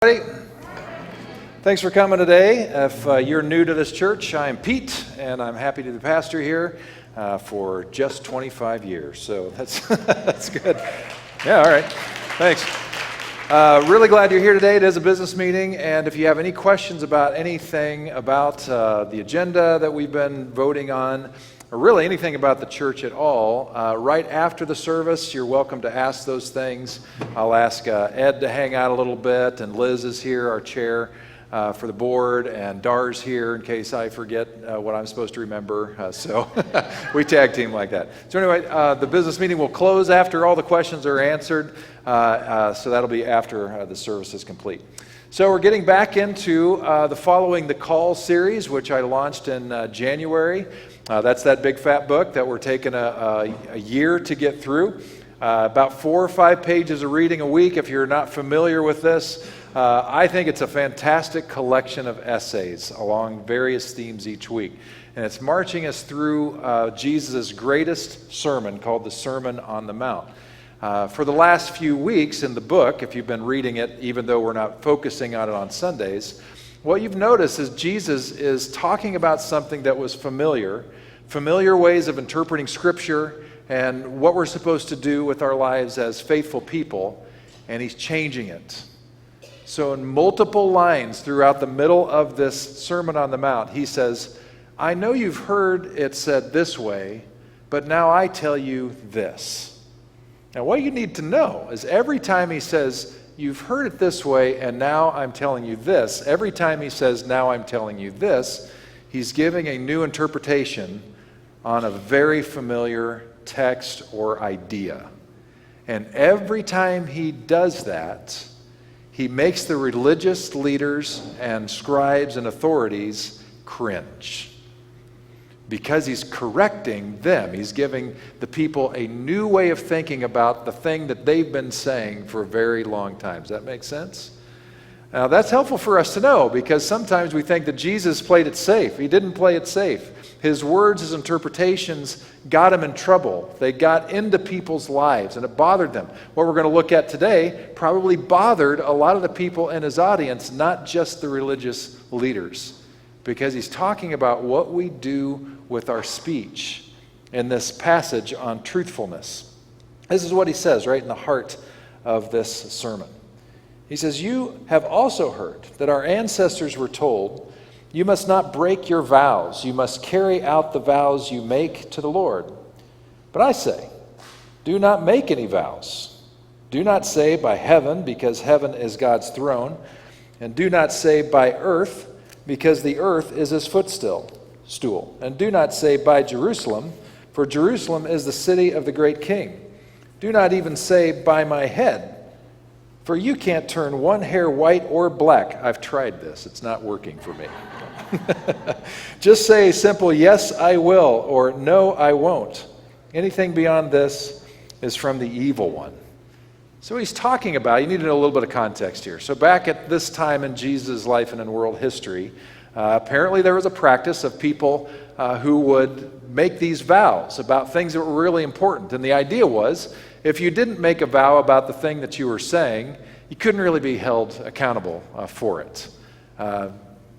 Everybody, thanks for coming today. If you're new to this church, I'm Pete, and I'm happy to be the pastor here for just 25 years. So that's that's good. Yeah, all right. Thanks. Really glad you're here today. It is a business meeting, and if you have any questions about anything about the agenda that we've been voting on, or really anything about the church at all, right after the service, you're welcome to ask those things. I'll ask Ed to hang out a little bit, and Liz is here, our chair for the board, and Dar's here in case I forget what I'm supposed to remember. So we tag team like that. So anyway, the business meeting will close after all the questions are answered, so that'll be after the service is complete. So we're getting back into the Following the Call series, which I launched in January. That's that big fat book that we're taking a year to get through. About 4 or 5 pages of reading a week. If you're not familiar with this, I think it's a fantastic collection of essays along various themes each week. And it's marching us through Jesus' greatest sermon called the Sermon on the Mount. For the last few weeks in the book, if you've been reading it, even though we're not focusing on it on Sundays, what you've noticed is Jesus is talking about something that was familiar ways of interpreting Scripture and what we're supposed to do with our lives as faithful people, and he's changing it. So in multiple lines throughout the middle of this Sermon on the Mount, he says, I know you've heard it said this way, but now I tell you this. Now what you need to know is every time he says, you've heard it this way, and now I'm telling you this. Every time he says, now I'm telling you this, he's giving a new interpretation on a very familiar text or idea. And every time he does that, he makes the religious leaders and scribes and authorities cringe. Because he's correcting them. He's giving the people a new way of thinking about the thing that they've been saying for a very long time. Does that make sense? Now that's helpful for us to know, because sometimes we think that Jesus played it safe. He didn't play it safe. His words, his interpretations got him in trouble. They got into people's lives, and it bothered them. What we're going to look at today probably bothered a lot of the people in his audience, not just the religious leaders, because he's talking about what we do with our speech in this passage on truthfulness. This is what he says right in the heart of this sermon. He says, you have also heard that our ancestors were told, you must not break your vows. You must carry out the vows you make to the Lord. But I say, do not make any vows. Do not say by heaven, because heaven is God's throne. And do not say by earth, because the earth is his footstool. And do not say by Jerusalem, for Jerusalem is the city of the great king. Do not even say by my head, for you can't turn one hair white or black. I've tried this. It's not working for me. Just say a simple yes, I will, or no, I won't. Anything beyond this is from the evil one. So he's talking about, you need to know a little bit of context here. So back at this time in Jesus' life and in world history, apparently there was a practice of people who would make these vows about things that were really important. And the idea was, if you didn't make a vow about the thing that you were saying, you couldn't really be held accountable for it.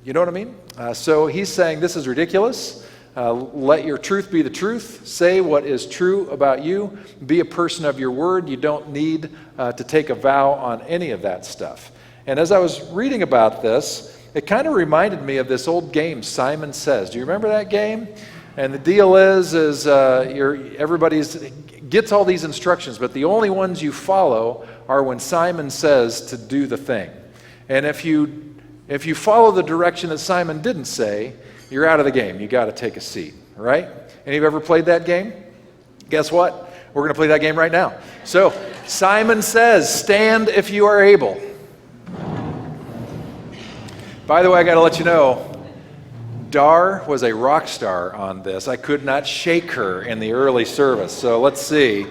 You know what I mean? So he's saying this is ridiculous. Let your truth be the truth. Say what is true about you. Be a person of your word. You don't need to take a vow on any of that stuff. And as I was reading about this, it kind of reminded me of this old game, Simon Says. Do you remember that game? And the deal is everybody gets all these instructions, but the only ones you follow are when Simon says to do the thing. And if you follow the direction that Simon didn't say, you're out of the game. You got to take a seat, right? Any of you ever played that game? Guess what? We're going to play that game right now. So, Simon Says, stand if you are able. By the way, I got to let you know, Dar was a rock star on this. I could not shake her in the early service. So let's see.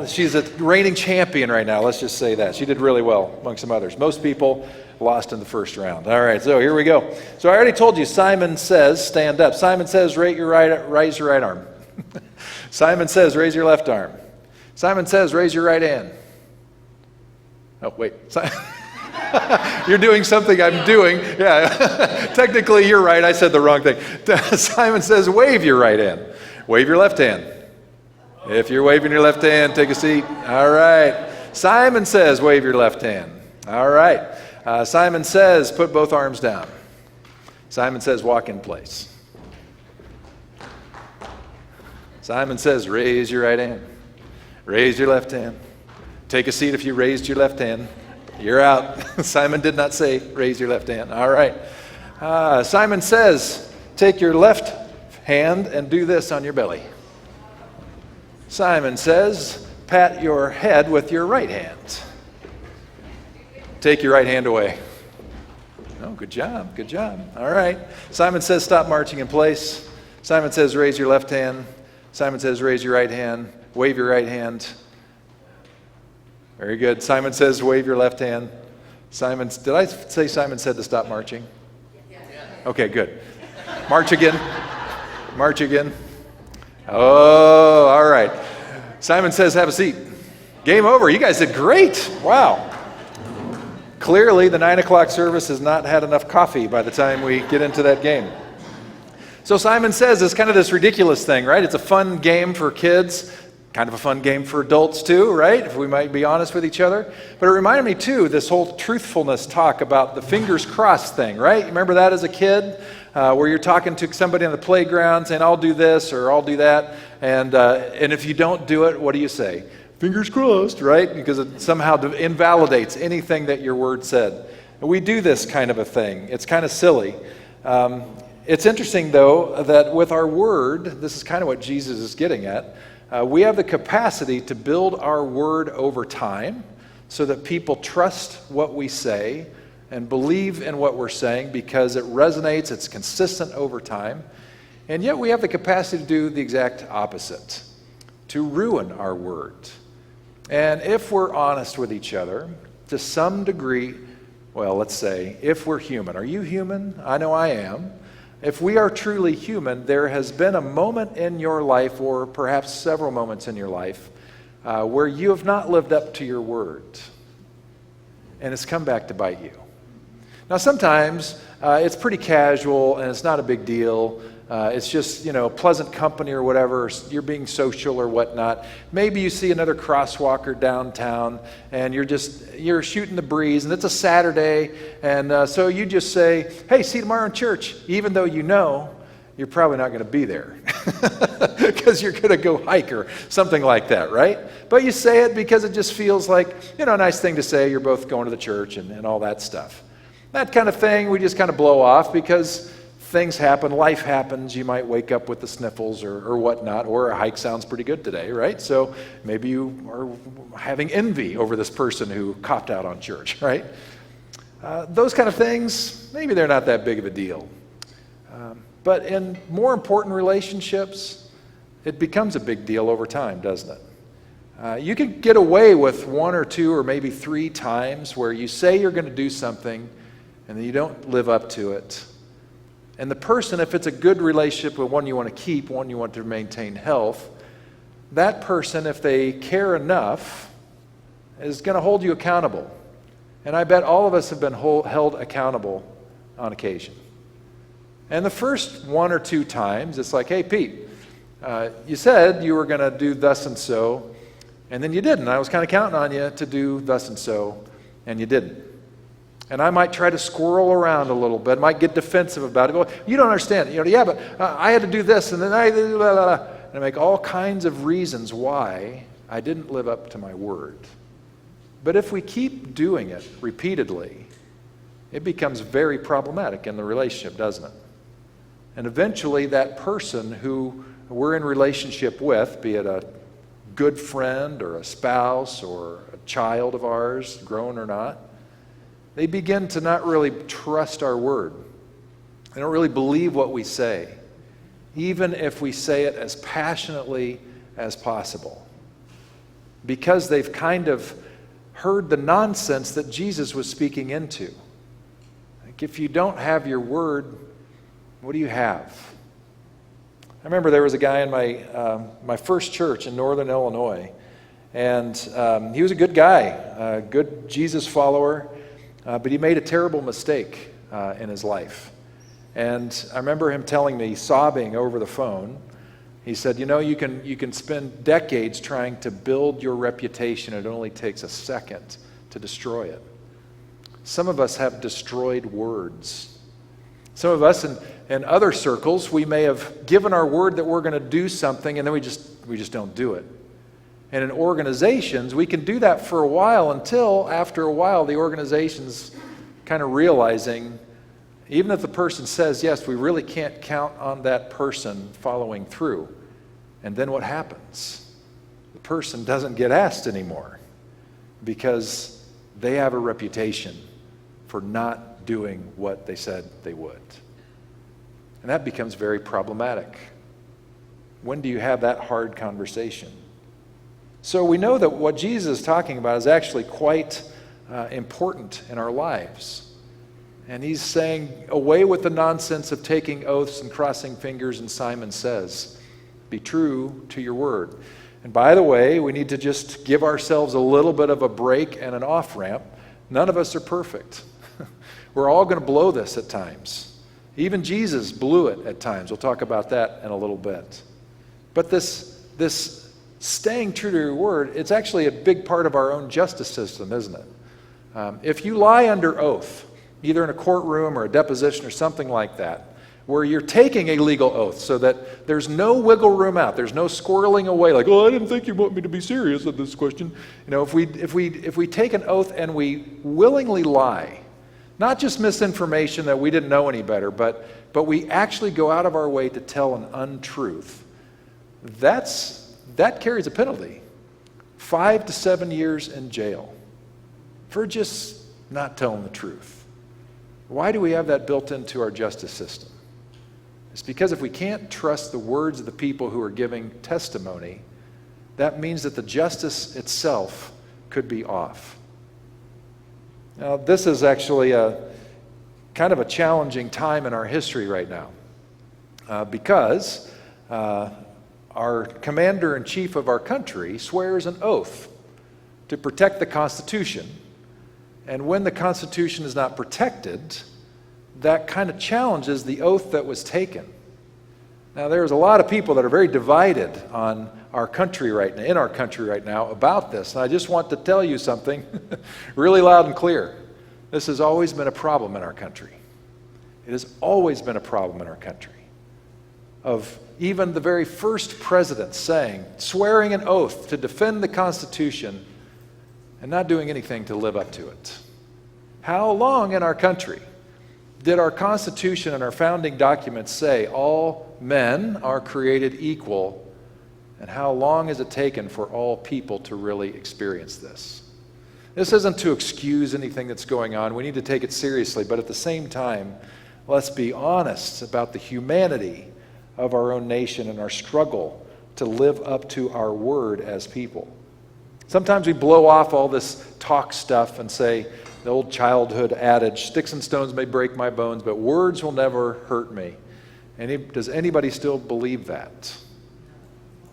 She's a reigning champion right now. Let's just say that. She did really well among some others. Most people lost in the first round. All right, so here we go. So I already told you, Simon Says, stand up. Simon Says, raise your right arm. Simon Says, raise your left arm. Simon Says, raise your right hand. Oh, wait. You're doing something I'm doing. Yeah, technically you're right. I said the wrong thing. Simon says, wave your right hand. Wave your left hand. If you're waving your left hand, take a seat. All right. Simon says, wave your left hand. All right. Simon says, put both arms down. Simon says, walk in place. Simon says, raise your right hand. Raise your left hand. Take a seat if you raised your left hand. You're out. Simon did not say, raise your left hand. All right. Simon says, take your left hand and do this on your belly. Simon says, pat your head with your right hand. Take your right hand away. Oh, good job. Good job. All right. Simon says, stop marching in place. Simon says, raise your left hand. Simon says, raise your right hand. Wave your right hand. Very good. Simon says, wave your left hand. Did I say Simon said to stop marching? Yes. Okay, good. March again. March again. Oh, all right. Simon says, have a seat. Game over. You guys did great. Wow. Clearly, the 9 o'clock service has not had enough coffee by the time we get into that game. So Simon says it's kind of this ridiculous thing, right? It's a fun game for kids, kind of a fun game for adults too, right? If we might be honest with each other. But it reminded me too, this whole truthfulness talk about the fingers crossed thing, right? You remember that as a kid? Where you're talking to somebody on the playground saying, I'll do this or I'll do that. And if you don't do it, what do you say? Fingers crossed, right? Because it somehow invalidates anything that your word said. And we do this kind of a thing. It's kind of silly. It's interesting, though, that with our word, this is kind of what Jesus is getting at, we have the capacity to build our word over time so that people trust what we say and believe in what we're saying because it resonates, it's consistent over time. And yet we have the capacity to do the exact opposite, to ruin our word. And if we're honest with each other, to some degree, well, let's say, if we're human. Are you human? I know I am. If we are truly human, there has been a moment in your life, or perhaps several moments in your life, where you have not lived up to your word. And it's come back to bite you. Now, sometimes it's pretty casual and it's not a big deal. It's just, pleasant company or whatever. You're being social or whatnot. Maybe you see another crosswalker downtown and you're shooting the breeze and it's a Saturday. And so you just say, hey, see you tomorrow in church, even though you know you're probably not going to be there because you're going to go hike or something like that, right? But you say it because it just feels like, a nice thing to say. You're both going to the church and all that stuff. That kind of thing we just kind of blow off because things happen, life happens. You might wake up with the sniffles or whatnot, or a hike sounds pretty good today, right? So maybe you are having envy over this person who copped out on church, right? Those kind of things, maybe they're not that big of a deal. But in more important relationships, it becomes a big deal over time, doesn't it? You can get away with 1 or 2 or maybe 3 times where you say you're going to do something and then you don't live up to it. And the person, if it's a good relationship with one you want to keep, one you want to maintain health, that person, if they care enough, is going to hold you accountable. And I bet all of us have been held accountable on occasion. And the first 1 or 2 times, it's like, hey, Pete, you said you were going to do thus and so, and then you didn't. I was kind of counting on you to do thus and so, and you didn't. And I might try to squirrel around a little bit, might get defensive about it. Well, you don't understand. Yeah, but I had to do this, and then and I make all kinds of reasons why I didn't live up to my word. But if we keep doing it repeatedly, it becomes very problematic in the relationship, doesn't it? And eventually that person who we're in relationship with, be it a good friend or a spouse or a child of ours, grown or not, they begin to not really trust our word. They don't really believe what we say, even if we say it as passionately as possible, because they've kind of heard the nonsense that Jesus was speaking into. Like, if you don't have your word, what do you have? I remember there was a guy in my first church in northern Illinois, and he was a good guy, a good Jesus follower. but he made a terrible mistake in his life. And I remember him telling me, sobbing over the phone, he said, you can spend decades trying to build your reputation. It only takes a second to destroy it. Some of us have destroyed words. Some of us in other circles, we may have given our word that we're going to do something, and then we just don't do it. And in organizations, we can do that for a while until, after a while, the organization's kind of realizing, even if the person says yes, we really can't count on that person following through. And then what happens? The person doesn't get asked anymore because they have a reputation for not doing what they said they would. And that becomes very problematic. When do you have that hard conversation? So we know that what Jesus is talking about is actually quite important in our lives. And he's saying, away with the nonsense of taking oaths and crossing fingers, and Simon says, be true to your word. And by the way, we need to just give ourselves a little bit of a break and an off-ramp. None of us are perfect. We're all going to blow this at times. Even Jesus blew it at times. We'll talk about that in a little bit. But this staying true to your word, it's actually a big part of our own justice system, isn't it? If you lie under oath, either in a courtroom or a deposition or something like that, where you're taking a legal oath so that there's no wiggle room out, there's no squirreling away like, oh, I didn't think you want me to be serious on this question. If we take an oath and we willingly lie, not just misinformation that we didn't know any better, but we actually go out of our way to tell an untruth, that carries a penalty. 5 to 7 years in jail for just not telling the truth. Why do we have that built into our justice system? It's because if we can't trust the words of the people who are giving testimony, that means that the justice itself could be off. Now, this is actually a kind of a challenging time in our history right now because our commander-in-chief of our country swears an oath to protect the Constitution. And when the Constitution is not protected, that kind of challenges the oath that was taken. Now, there's a lot of people that are very divided on our country right now, in our country right now, about this. And I just want to tell you something really loud and clear. This has always been a problem in our country. It has always been a problem in our country. Of even the very first president swearing an oath to defend the Constitution and not doing anything to live up to it. How long in our country did our Constitution and our founding documents say all men are created equal, and how long has it taken for all people to really experience this? This isn't to excuse anything that's going on. We need to take it seriously, but at the same time, let's be honest about the humanity of our own nation and our struggle to live up to our word as people. Sometimes we blow off all this talk stuff and say, the old childhood adage, sticks and stones may break my bones, but words will never hurt me. Does anybody still believe that?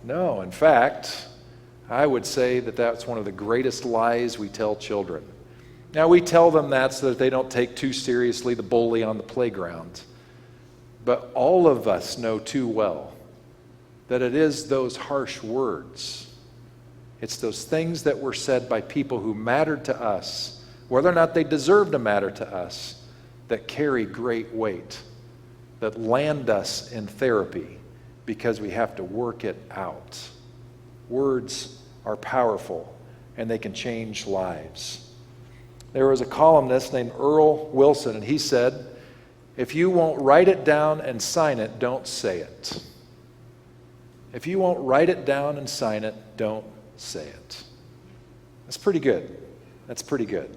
No. In fact, I would say that that's one of the greatest lies we tell children. Now, we tell them that so that they don't take too seriously the bully on the playground. But all of us know too well that it is those harsh words. It's those things that were said by people who mattered to us, whether or not they deserve to matter to us, that carry great weight, that land us in therapy because we have to work it out. Words are powerful, and they can change lives. There was a columnist named Earl Wilson, and he said, if you won't write it down and sign it, don't say it. If you won't write it down and sign it, don't say it. That's pretty good. That's pretty good.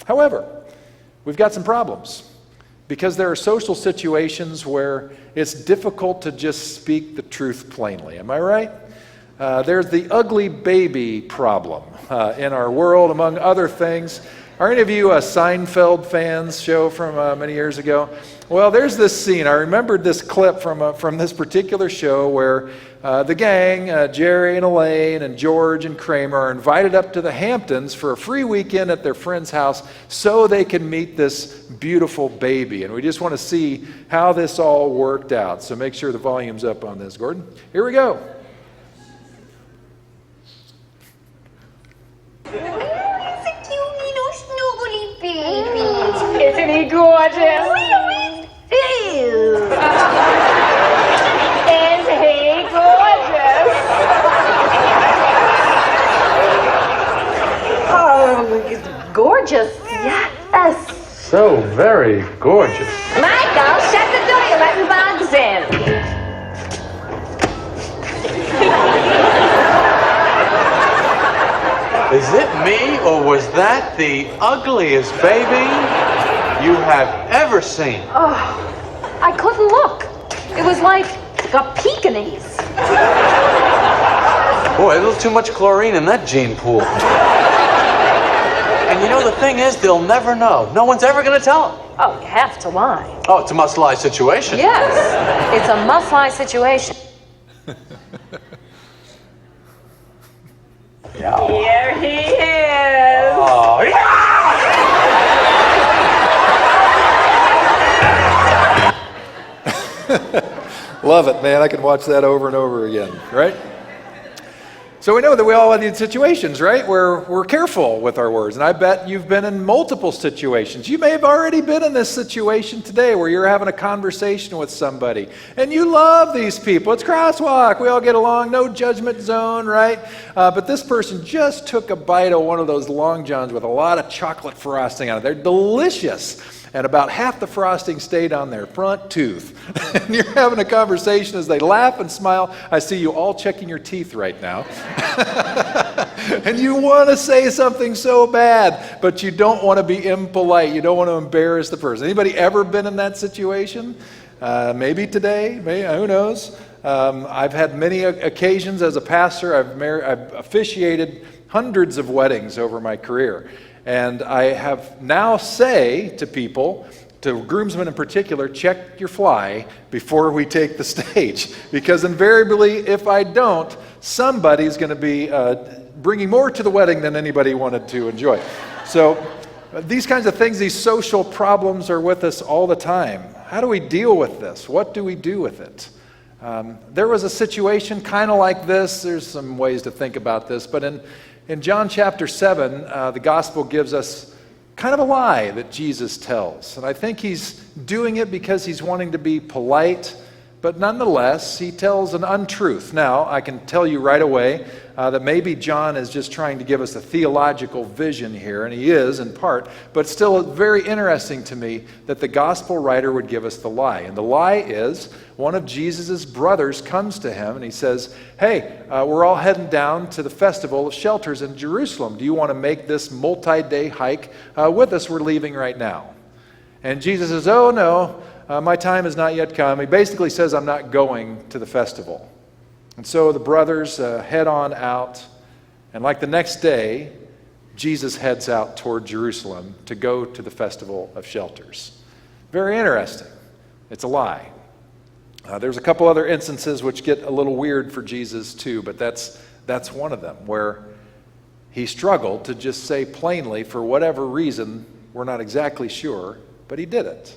However, we've got some problems because there are social situations where it's difficult to just speak the truth plainly. Am I right? There's the ugly baby problem in our world, among other things. Are any of you Seinfeld fans show from many years ago? Well, there's this scene. I remembered this clip from this particular show where the gang, Jerry and Elaine and George and Kramer, are invited up to the Hamptons for a free weekend at their friend's house so they can meet this beautiful baby. And we just want to see how this all worked out. So make sure the volume's up on this, Gordon. Here we go. Isn't he gorgeous? Isn't he gorgeous? Oh, he's gorgeous, yes. So very gorgeous. Michael, shut the door, you're letting bugs in. Is it me, or was that the ugliest baby you have ever seen? Oh, I couldn't look. It was like a Pekingese. Boy, a little too much chlorine in that gene pool. And you know, the thing is, they'll never know. No one's ever going to tell them. Oh, you have to lie. Oh, it's a must-lie situation. Yes, it's a must-lie situation. Yeah. Here he is. Oh, yeah! Love it, man. I can watch that over and over again, right? So we know that we all have these situations, right, where we're careful with our words. And I bet you've been in multiple situations. You may have already been in this situation today where you're having a conversation with somebody. And you love these people. It's crosswalk. We all get along. No judgment zone, right? But this person just took a bite of one of those Long Johns with a lot of chocolate frosting on it. They're delicious. And about half the frosting stayed on their front tooth. And you're having a conversation as they laugh and smile. I see you all checking your teeth right now. And you want to say something so bad, but you don't want to be impolite. You don't want to embarrass the person. Anybody ever been in that situation? Maybe today, who knows? I've had many occasions as a pastor. I've officiated hundreds of weddings over my career. And I have now say to people, to groomsmen in particular, check your fly before we take the stage. Because invariably, if I don't, somebody's going to be bringing more to the wedding than anybody wanted to enjoy. So these kinds of things, these social problems are with us all the time. How do we deal with this? What do we do with it? There was a situation kind of like this. There's some ways to think about this, but in John chapter 7, the gospel gives us kind of a lie that Jesus tells. And I think he's doing it because he's wanting to be polite, but nonetheless, he tells an untruth. Now, I can tell you right away that maybe John is just trying to give us a theological vision here, and he is in part, but still very interesting to me that the gospel writer would give us the lie. And the lie is one of Jesus' brothers comes to him and he says, hey, we're all heading down to the festival of shelters in Jerusalem. Do you want to make this multi-day hike with us? We're leaving right now. And Jesus says, oh no, my time has not yet come. He basically says, I'm not going to the festival. And so the brothers head on out, and like the next day, Jesus heads out toward Jerusalem to go to the festival of shelters. Very interesting. It's a lie. There's a couple other instances which get a little weird for Jesus too, but that's one of them, where he struggled to just say plainly, for whatever reason, we're not exactly sure, but he did it.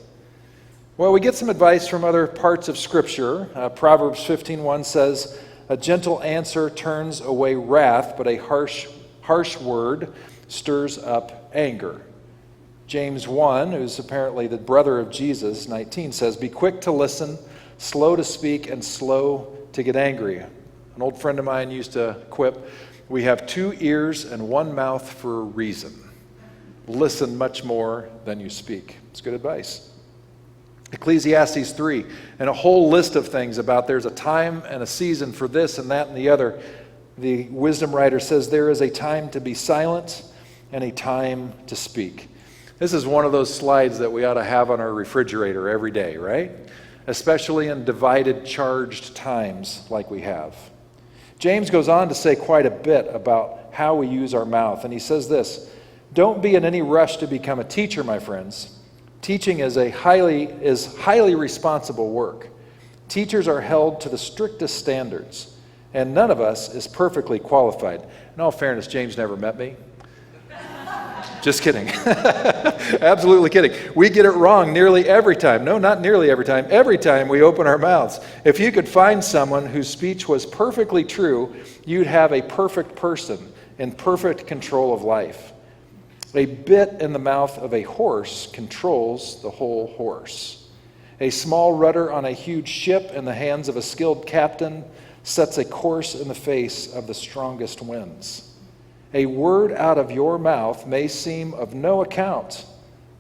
Well, we get some advice from other parts of Scripture. Proverbs 15:1 says, a gentle answer turns away wrath, but a harsh word stirs up anger. James 1, who's apparently the brother of Jesus, 19, says, be quick to listen, slow to speak, and slow to get angry. An old friend of mine used to quip, we have 2 ears and 1 mouth for a reason. Listen much more than you speak. It's good advice. Ecclesiastes 3, and a whole list of things about there's a time and a season for this and that and the other. The wisdom writer says there is a time to be silent and a time to speak. This is one of those slides that we ought to have on our refrigerator every day, right? Especially in divided, charged times like we have. James goes on to say quite a bit about how we use our mouth, and he says this, don't be in any rush to become a teacher, my friends. Teaching is highly responsible work. Teachers are held to the strictest standards. and none of us is perfectly qualified. In all fairness, James never met me. Just kidding. Absolutely kidding. We get it wrong nearly every time. No, not nearly every time. Every time we open our mouths. If you could find someone whose speech was perfectly true, you'd have a perfect person in perfect control of life. A bit in the mouth of a horse controls the whole horse. A small rudder on a huge ship in the hands of a skilled captain sets a course in the face of the strongest winds. A word out of your mouth may seem of no account,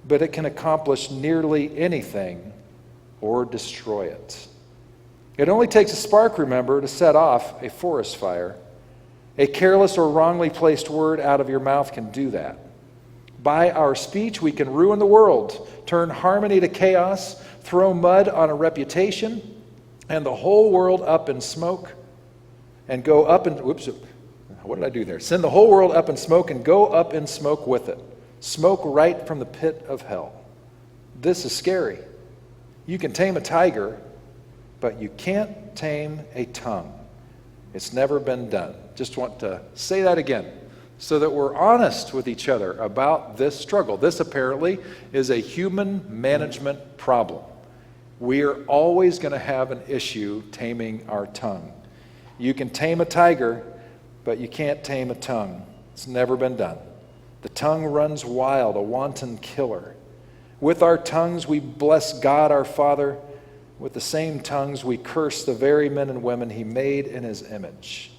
but it can accomplish nearly anything or destroy it. It only takes a spark, remember, to set off a forest fire. A careless or wrongly placed word out of your mouth can do that. By our speech, we can ruin the world, turn harmony to chaos, throw mud on a reputation, and the whole world up in smoke, and go up in, what did I do there? Send the whole world up in smoke and go up in smoke with it. Smoke right from the pit of hell. This is scary. You can tame a tiger, but you can't tame a tongue. It's never been done. Just want to say that again so that we're honest with each other about this struggle. This apparently is a human management problem. We are always going to have an issue taming our tongue. You can tame a tiger, but you can't tame a tongue. It's never been done. The tongue runs wild, a wanton killer. With our tongues we bless God our Father. With the same tongues we curse the very men and women he made in his image.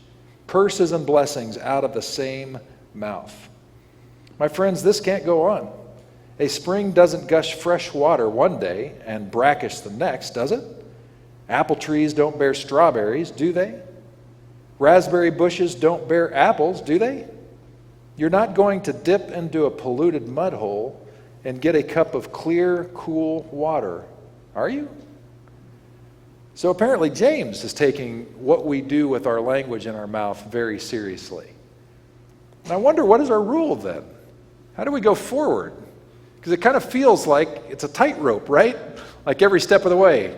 Curses and blessings out of the same mouth. My friends, this can't go on. A spring doesn't gush fresh water one day and brackish the next, does it? Apple trees don't bear strawberries, do they? Raspberry bushes don't bear apples, do they? You're not going to dip into a polluted mud hole and get a cup of clear, cool water, are you? So apparently James is taking what we do with our language in our mouth very seriously. And I wonder, what is our rule then? How do we go forward? Because it kind of feels like it's a tightrope, right? Like every step of the way.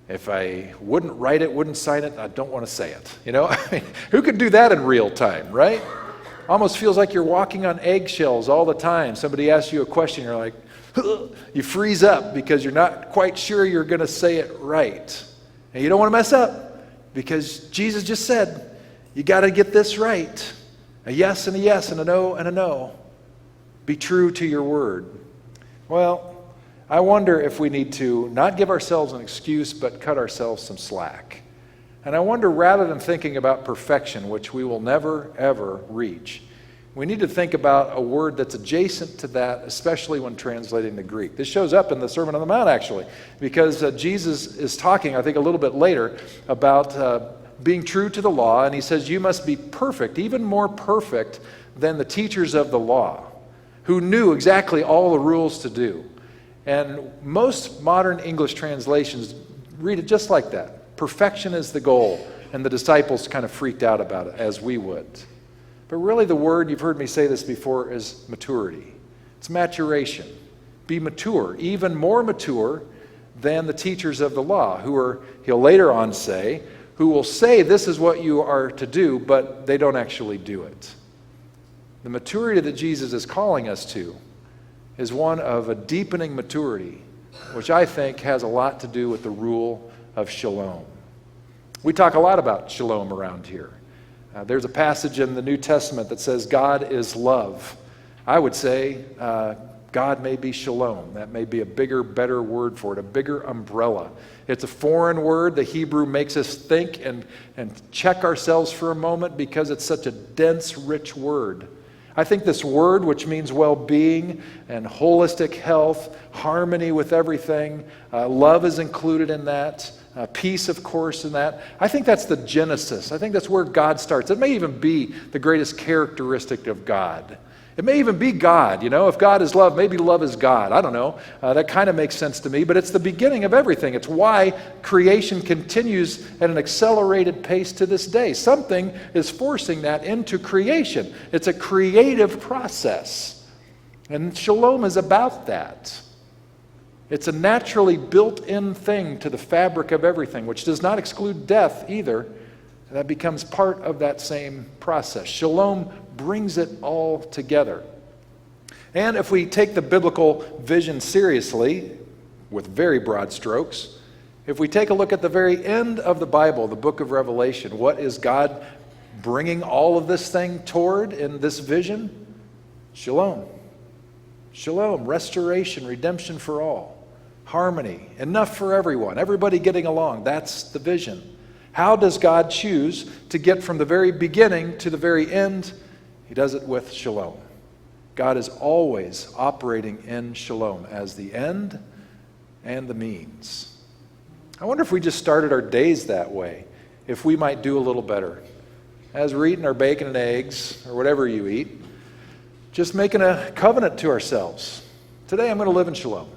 If I wouldn't write it, wouldn't sign it, I don't want to say it. You know, I mean, who could do that in real time, right? Almost feels like you're walking on eggshells all the time. Somebody asks you a question, you're like, you freeze up because you're not quite sure you're going to say it right. And you don't want to mess up because Jesus just said, you got to get this right. A yes and a yes and a no and a no. Be true to your word. Well, I wonder if we need to not give ourselves an excuse, but cut ourselves some slack. And I wonder, rather than thinking about perfection, which we will never, ever reach, we need to think about a word that's adjacent to that, especially when translating the Greek. This shows up in the Sermon on the Mount, actually, because Jesus is talking, I think, a little bit later about being true to the law, and he says, you must be perfect, even more perfect than the teachers of the law, who knew exactly all the rules to do. And most modern English translations read it just like that. Perfection is the goal. And the disciples kind of freaked out about it, as we would. But really the word, you've heard me say this before, is maturity. It's maturation. Be mature, even more mature than the teachers of the law, who are, he'll later on say, who will say this is what you are to do, but they don't actually do it. The maturity that Jesus is calling us to is one of a deepening maturity, which I think has a lot to do with the rule of shalom. We talk a lot about shalom around here. There's a passage in the New Testament that says God is love. I would say God may be shalom. That may be a bigger, better word for it, a bigger umbrella. It's a foreign word. The Hebrew makes us think and check ourselves for a moment because it's such a dense, rich word. I think this word, which means well-being and holistic health, harmony with everything, love is included in that, peace, of course, in that. I think that's the genesis. I think that's where God starts. It may even be the greatest characteristic of God. It may even be God, you know. If God is love, maybe love is God. I don't know. That kind of makes sense to me, but it's the beginning of everything. It's why creation continues at an accelerated pace to this day. Something is forcing that into creation. It's a creative process. And shalom is about that. It's a naturally built-in thing to the fabric of everything, which does not exclude death either, That becomes part of that same process. Shalom brings it all together. And if we take the biblical vision seriously, with very broad strokes, if we take a look at the very end of the Bible, the book of Revelation, what is God bringing all of this thing toward in this vision? Shalom. Shalom, restoration, redemption for all, harmony, enough for everyone, everybody getting along. That's the vision. How does God choose to get from the very beginning to the very end? He does it with shalom. God is always operating in shalom as the end and the means. I wonder if we just started our days that way, if we might do a little better. As we're eating our bacon and eggs, or whatever you eat, just making a covenant to ourselves. Today I'm going to live in shalom.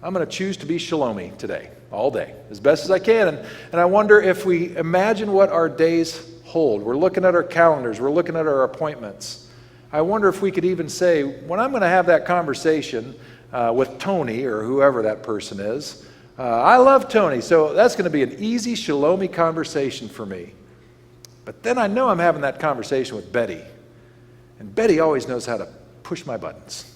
I'm going to choose to be shalomy today, all day, as best as I can. And I wonder if we imagine what our days hold. We're looking at our calendars. We're looking at our appointments. I wonder if we could even say, when I'm going to have that conversation with Tony or whoever that person is, I love Tony, so that's going to be an easy, shalomy conversation for me. But then I know I'm having that conversation with Betty. And Betty always knows how to push my buttons.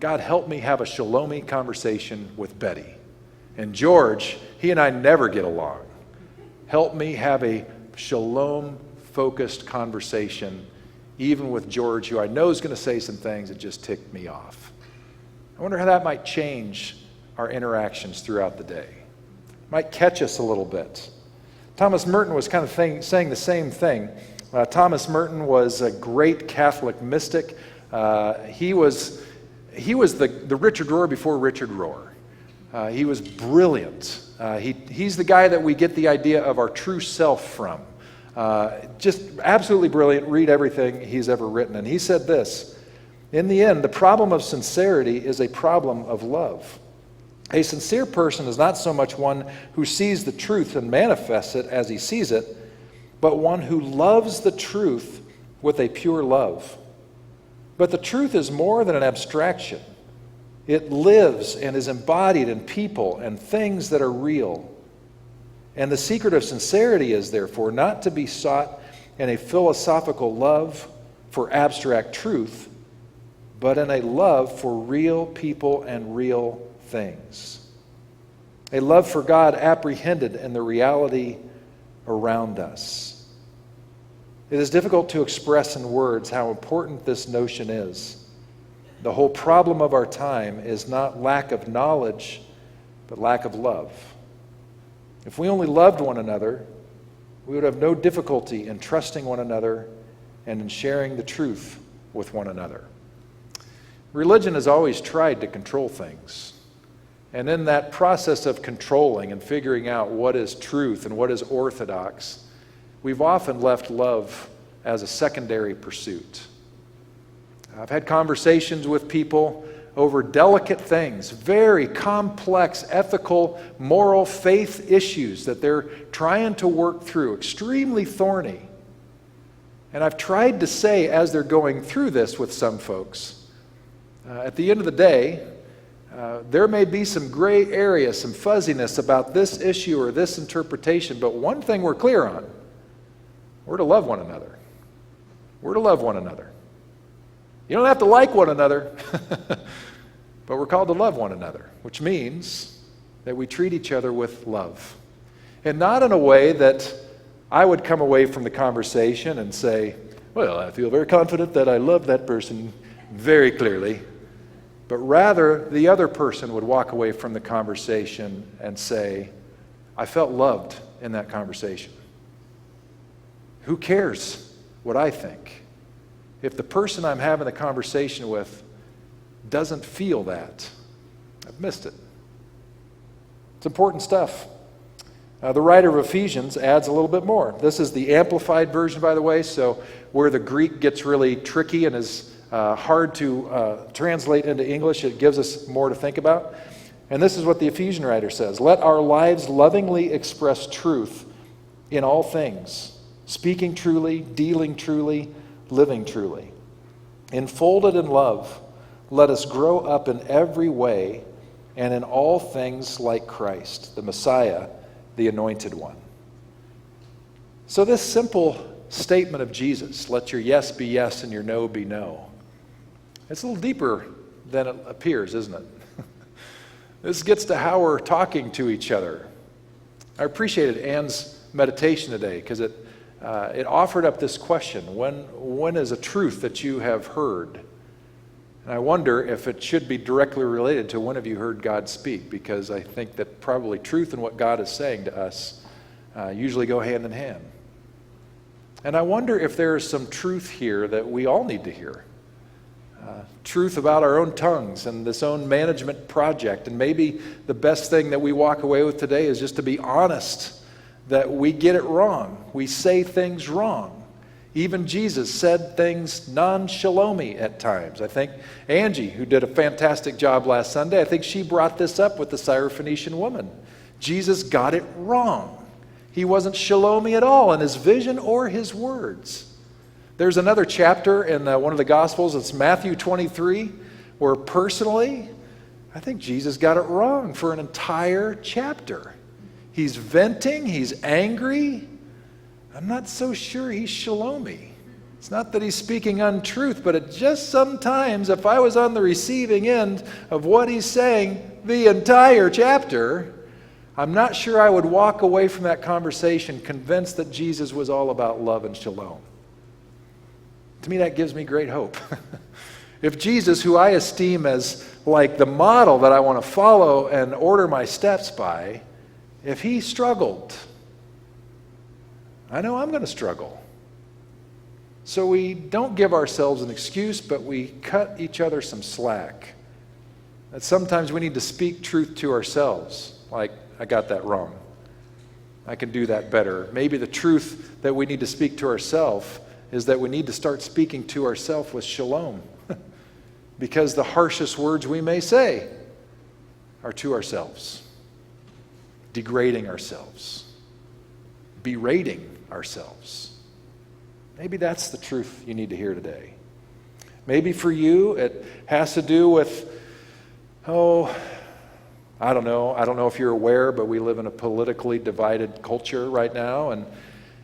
God, help me have a shalomy conversation with Betty. And George, he and I never get along. Help me have a shalom-focused conversation, even with George, who I know is going to say some things that just tick me off. I wonder how that might change our interactions throughout the day. Might catch us a little bit. Thomas Merton was kind of saying the same thing. Thomas Merton was a great Catholic mystic. He was the Richard Rohr before Richard Rohr. He was brilliant. He's the guy that we get the idea of our true self from. Just absolutely brilliant. Read everything he's ever written. And he said this: in the end, the problem of sincerity is a problem of love. A sincere person is not so much one who sees the truth and manifests it as he sees it, but one who loves the truth with a pure love. But the truth is more than an abstraction. It lives and is embodied in people and things that are real. And the secret of sincerity is, therefore, not to be sought in a philosophical love for abstract truth, but in a love for real people and real things. A love for God apprehended in the reality around us. It is difficult to express in words how important this notion is. The whole problem of our time is not lack of knowledge, but lack of love. If we only loved one another, we would have no difficulty in trusting one another and in sharing the truth with one another. Religion has always tried to control things. And in that process of controlling and figuring out what is truth and what is orthodox, we've often left love as a secondary pursuit. I've had conversations with people over delicate things, very complex ethical, moral, faith issues that they're trying to work through, extremely thorny. And I've tried to say, as they're going through this with some folks, at the end of the day, there may be some gray area, some fuzziness about this issue or this interpretation, but one thing we're clear on: we're to love one another. We're to love one another. You don't have to like one another, but we're called to love one another, which means that we treat each other with love. And not in a way that I would come away from the conversation and say, well, I feel very confident that I love that person very clearly. But rather, the other person would walk away from the conversation and say, I felt loved in that conversation. Who cares what I think? If the person I'm having the conversation with doesn't feel that, I've missed it. It's important stuff. The writer of Ephesians adds a little bit more. This is the amplified version, by the way, so where the Greek gets really tricky and is hard to translate into English, it gives us more to think about. And this is what the Ephesian writer says: let our lives lovingly express truth in all things, speaking truly, dealing truly, living truly. Enfolded in love, let us grow up in every way and in all things like Christ, the Messiah, the Anointed One. So this simple statement of Jesus, let your yes be yes and your no be no, it's a little deeper than it appears, isn't it? This gets to how we're talking to each other. I appreciated Anne's meditation today because it offered up this question, when is a truth that you have heard? And I wonder if it should be directly related to when have you heard God speak, because I think that probably truth and what God is saying to us usually go hand in hand. And I wonder if there is some truth here that we all need to hear. Truth about our own tongues and this own management project. And maybe the best thing that we walk away with today is just to be honest that we get it wrong. We say things wrong. Even Jesus said things non-shalomi at times. I think Angie, who did a fantastic job last Sunday, I think she brought this up with the Syrophoenician woman. Jesus got it wrong. He wasn't shalomi at all in his vision or his words. There's another chapter in one of the Gospels, it's Matthew 23, where personally, I think Jesus got it wrong for an entire chapter. He's venting, he's angry. I'm not so sure he's shalomi. It's not that he's speaking untruth, but it just sometimes, if I was on the receiving end of what he's saying the entire chapter, I'm not sure I would walk away from that conversation convinced that Jesus was all about love and shalom. To me, that gives me great hope. If Jesus, who I esteem as like the model that I want to follow and order my steps by, if he struggled, I know I'm going to struggle. So we don't give ourselves an excuse, but we cut each other some slack. That sometimes we need to speak truth to ourselves, like, I got that wrong. I can do that better. Maybe the truth that we need to speak to ourselves is that we need to start speaking to ourselves with shalom. Because the harshest words we may say are to ourselves, degrading ourselves, berating ourselves. Maybe that's the truth you need to hear today. Maybe for you it has to do with, I don't know if you're aware, but we live in a politically divided culture right now, and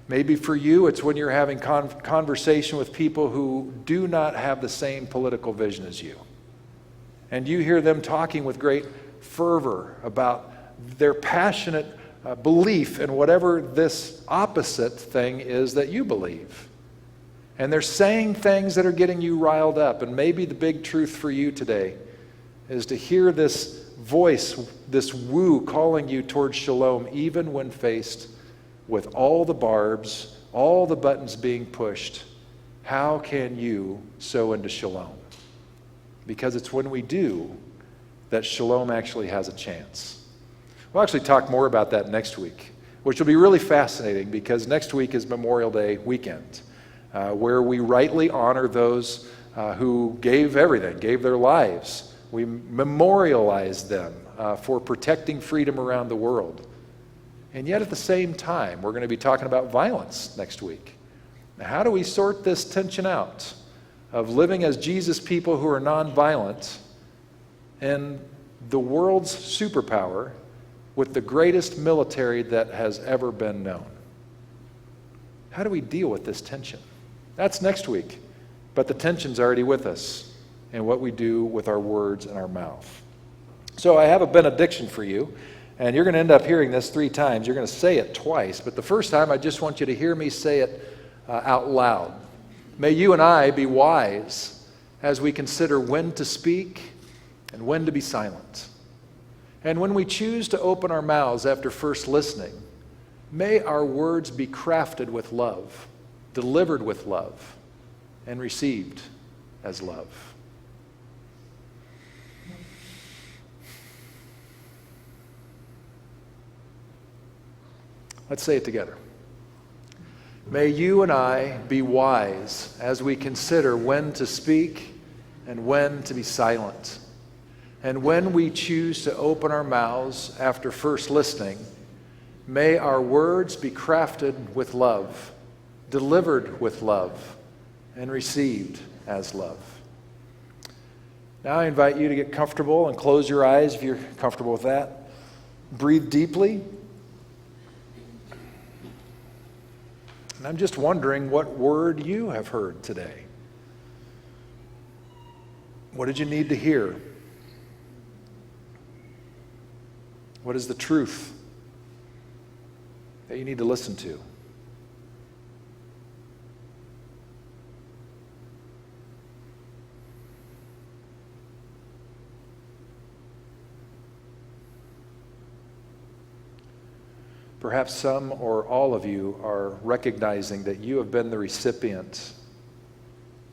maybe for you, it's when you're having conversation with people who do not have the same political vision as you. And you hear them talking with great fervor about their passionate belief in whatever this opposite thing is that you believe. And they're saying things that are getting you riled up. And maybe the big truth for you today is to hear this voice, this woo calling you towards shalom, even when faced with all the barbs, all the buttons being pushed. How can you sow into shalom? Because it's when we do that shalom actually has a chance. We'll actually talk more about that next week, which will be really fascinating because next week is Memorial Day weekend, where we rightly honor those who gave everything, gave their lives. We memorialize them for protecting freedom around the world. And yet at the same time, we're going to be talking about violence next week. Now, how do we sort this tension out of living as Jesus people who are nonviolent and the world's superpower with the greatest military that has ever been known? How do we deal with this tension? That's next week, but the tension's already with us in what we do with our words and our mouth. So I have a benediction for you. And you're going to end up hearing this 3 times. You're going to say it twice. But the first time, I just want you to hear me say it out loud. May you and I be wise as we consider when to speak and when to be silent. And when we choose to open our mouths after first listening, may our words be crafted with love, delivered with love, and received as love. Let's say it together. May you and I be wise as we consider when to speak and when to be silent. And when we choose to open our mouths after first listening, may our words be crafted with love, delivered with love, and received as love. Now I invite you to get comfortable and close your eyes if you're comfortable with that. Breathe deeply. And I'm just wondering what word you have heard today. What did you need to hear? What is the truth that you need to listen to? Perhaps some or all of you are recognizing that you have been the recipient,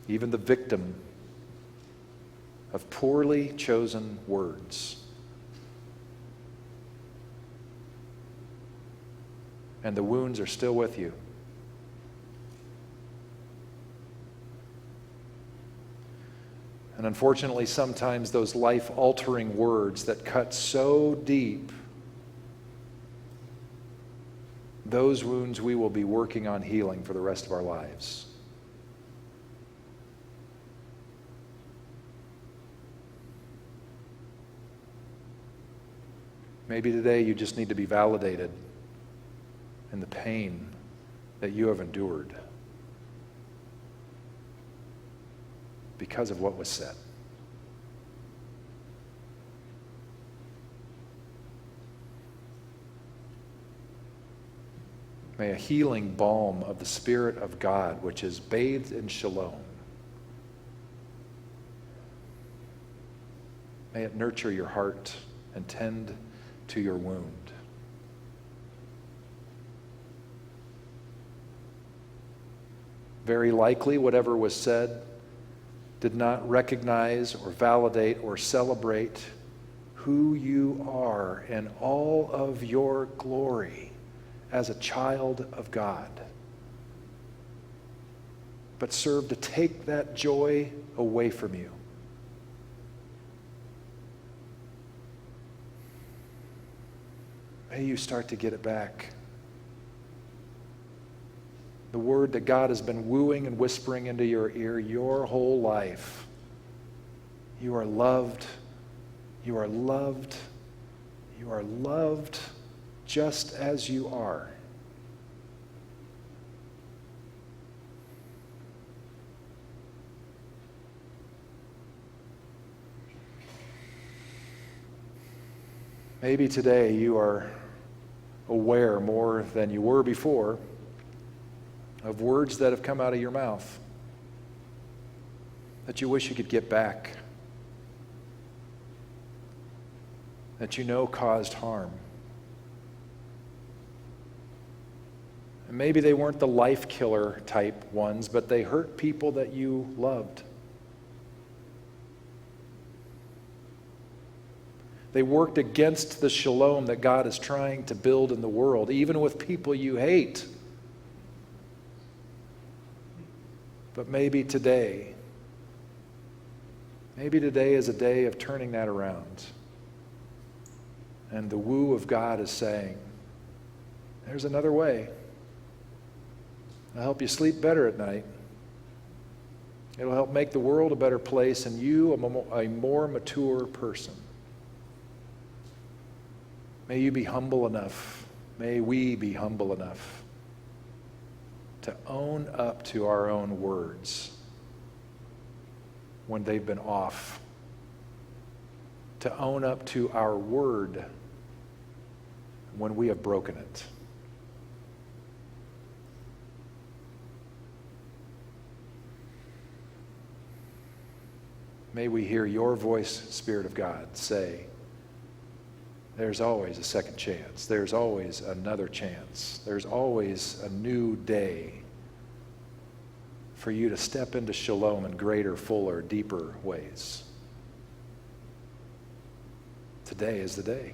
even the victim, of poorly chosen words. And the wounds are still with you. And unfortunately, sometimes those life-altering words that cut so deep, those wounds we will be working on healing for the rest of our lives. Maybe today you just need to be validated in the pain that you have endured because of what was said. May a healing balm of the Spirit of God, which is bathed in shalom, may it nurture your heart and tend to your wound. Very likely, whatever was said did not recognize or validate or celebrate who you are in all of your glory as a child of God, but serve to take that joy away from you. May you start to get it back. The word that God has been wooing and whispering into your ear your whole life. You are loved. You are loved. You are loved just as you are. Maybe today you are aware more than you were before of words that have come out of your mouth that you wish you could get back, that you know caused harm. And maybe they weren't the life killer type ones, but they hurt people that you loved. They worked against the shalom that God is trying to build in the world, even with people you hate. But maybe today is a day of turning that around. And the woo of God is saying, there's another way. It'll help you sleep better at night. It'll help make the world a better place and you a more mature person. May you be humble enough, may we be humble enough to own up to our own words when they've been off, to own up to our word when we have broken it. May we hear your voice, Spirit of God, say, there's always a second chance. There's always another chance. There's always a new day for you to step into shalom in greater, fuller, deeper ways. Today is the day.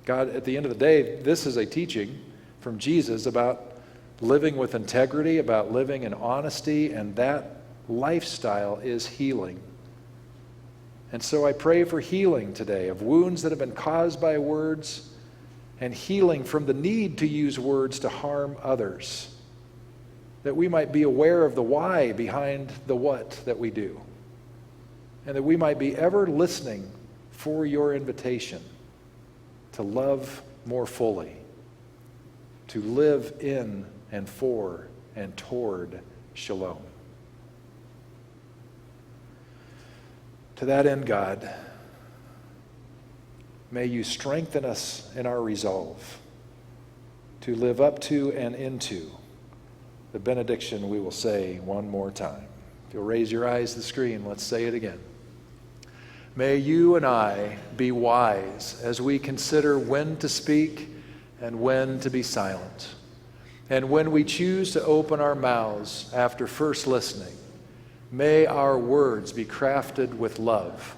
God, at the end of the day, this is a teaching from Jesus about living with integrity, about living in honesty, and that lifestyle is healing. And so I pray for healing today of wounds that have been caused by words and healing from the need to use words to harm others, that we might be aware of the why behind the what that we do, and that we might be ever listening for your invitation to love more fully, to live in and for and toward shalom. To that end, God, may you strengthen us in our resolve to live up to and into the benediction we will say one more time. If you'll raise your eyes to the screen, let's say it again. May you and I be wise as we consider when to speak and when to be silent. And when we choose to open our mouths after first listening, may our words be crafted with love,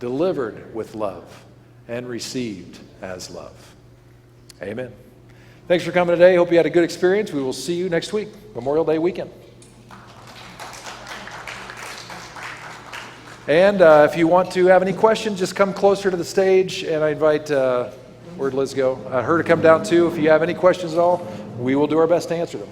delivered with love, and received as love. Amen. Thanks for coming today. Hope you had a good experience. We will see you next week, Memorial Day weekend. And if you want to have any questions, just come closer to the stage, and I invite, where'd Liz go? Her to come down too. If you have any questions at all, we will do our best to answer them.